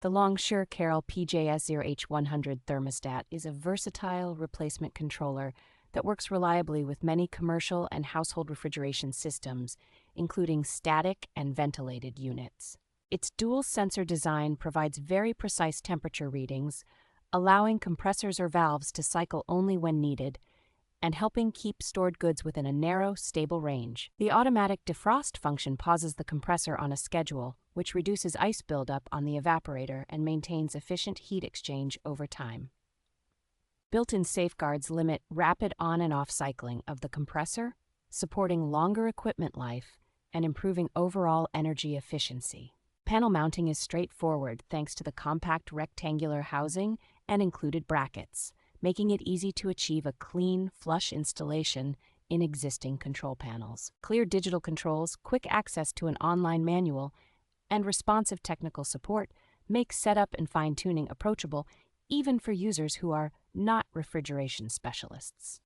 The Longsure Carel PJEZS0H100 Thermostat is a versatile replacement controller that works reliably with many commercial and household refrigeration systems, including static and ventilated units. Its dual-sensor design provides very precise temperature readings, allowing compressors or valves to cycle only when needed, and helping keep stored goods within a narrow, stable range. The automatic defrost function pauses the compressor on a schedule, which reduces ice buildup on the evaporator and maintains efficient heat exchange over time. Built-in safeguards limit rapid on and off cycling of the compressor, supporting longer equipment life and improving overall energy efficiency. Panel mounting is straightforward thanks to the compact rectangular housing and included brackets, making it easy to achieve a clean, flush installation in existing control panels. Clear digital controls, quick access to an online manual, and responsive technical support make setup and fine-tuning approachable even for users who are not refrigeration specialists.